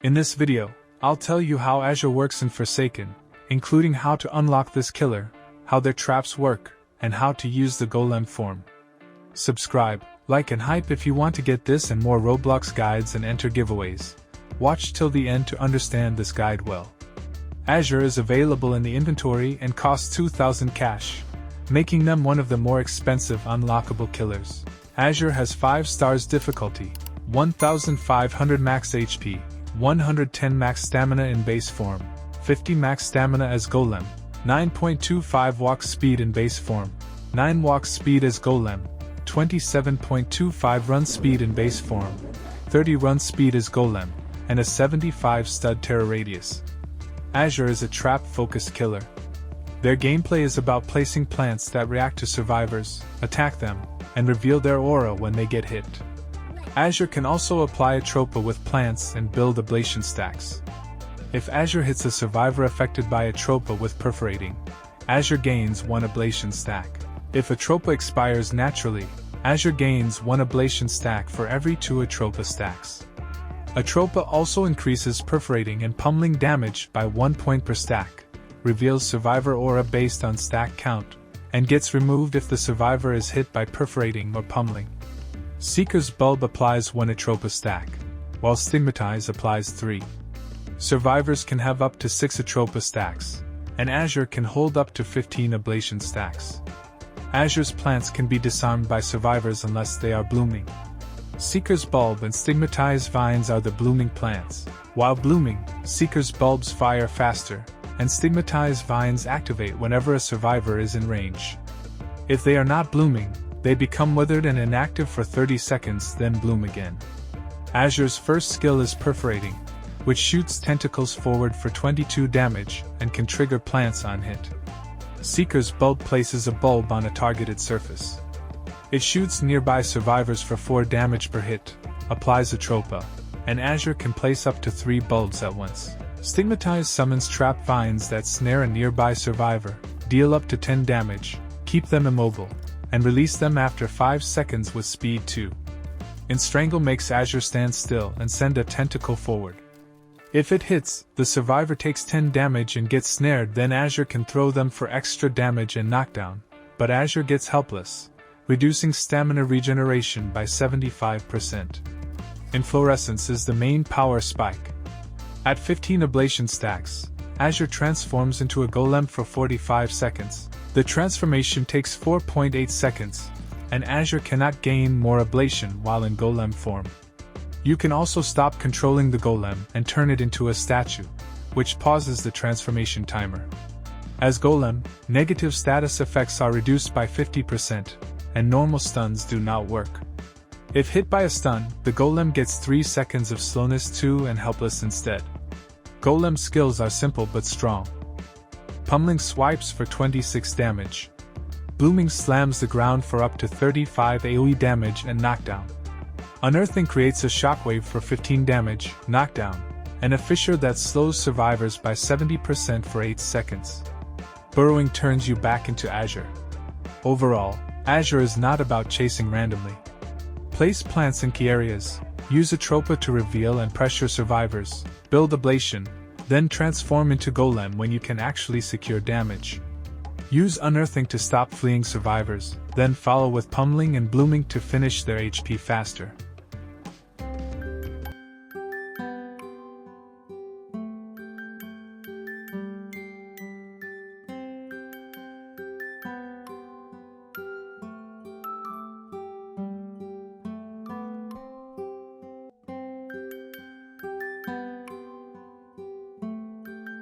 In this video, I'll tell you how Azure works in Forsaken, including how to unlock this killer, how their traps work, and how to use the Golem form. Subscribe, like and hype if you want to get this and more Roblox guides and enter giveaways. Watch till the end to understand this guide well. Azure is available in the inventory and costs 2,000 cash, making them one of the more expensive unlockable killers. Azure has 5 stars difficulty, 1,500 max HP, 110 max stamina in base form, 50 max stamina as Golem, 9.25 walk speed in base form, 9 walk speed as Golem, 27.25 run speed in base form, 30 run speed as Golem, and a 75 stud terror radius. Azure is a trap-focused killer. Their gameplay is about placing plants that react to survivors, attack them, and reveal their aura when they get hit. Azure can also apply a tropa with plants and build ablation stacks. If Azure hits a survivor affected by a tropa with perforating, Azure gains 1 ablation stack. If a tropa expires naturally, Azure gains 1 ablation stack for every 2 Atropa stacks. Atropa also increases perforating and pummeling damage by 1 point per stack, reveals survivor aura based on stack count, and gets removed if the survivor is hit by perforating or pummeling. Seeker's Bulb applies 1 Atropa stack, while Stigmatize applies 3. Survivors can have up to 6 Atropa stacks, and Azure can hold up to 15 ablation stacks. Azure's plants can be disarmed by survivors unless they are blooming. Seeker's Bulb and Stigmatized Vines are the blooming plants. While blooming, Seeker's Bulbs fire faster, and Stigmatized Vines activate whenever a survivor is in range. If they are not blooming, they become withered and inactive for 30 seconds, then bloom again. Azure's first skill is Perforating, which shoots tentacles forward for 22 damage and can trigger plants on hit. Seeker's Bulb places a bulb on a targeted surface. It shoots nearby survivors for 4 damage per hit, applies a tropa, and Azure can place up to 3 bulbs at once. Stigmatize summons trap vines that snare a nearby survivor, deal up to 10 damage, keep them immobile, and release them after 5 seconds with speed 2. Strangle makes Azure stand still and send a tentacle forward. If it hits, the survivor takes 10 damage and gets snared, then Azure can throw them for extra damage and knockdown, but Azure gets helpless, reducing stamina regeneration by 75%. Inflorescence is the main power spike. At 15 ablation stacks, Azure transforms into a Golem for 45 seconds. The transformation takes 4.8 seconds, and Azure cannot gain more ablation while in Golem form. You can also stop controlling the Golem and turn it into a statue, which pauses the transformation timer. As Golem, negative status effects are reduced by 50%, and normal stuns do not work. If hit by a stun, the Golem gets 3 seconds of slowness 2 and helpless instead. Golem skills are simple but strong. Pummeling swipes for 26 damage. Blooming slams the ground for up to 35 AoE damage and knockdown. Unearthing creates a shockwave for 15 damage, knockdown, and a fissure that slows survivors by 70% for 8 seconds. Burrowing turns you back into Azure. Overall, Azure is not about chasing randomly. Place plants in key areas, use a tropa to reveal and pressure survivors, build ablation, then transform into Golem when you can actually secure damage. Use Unearthing to stop fleeing survivors, then follow with pummeling and blooming to finish their HP faster.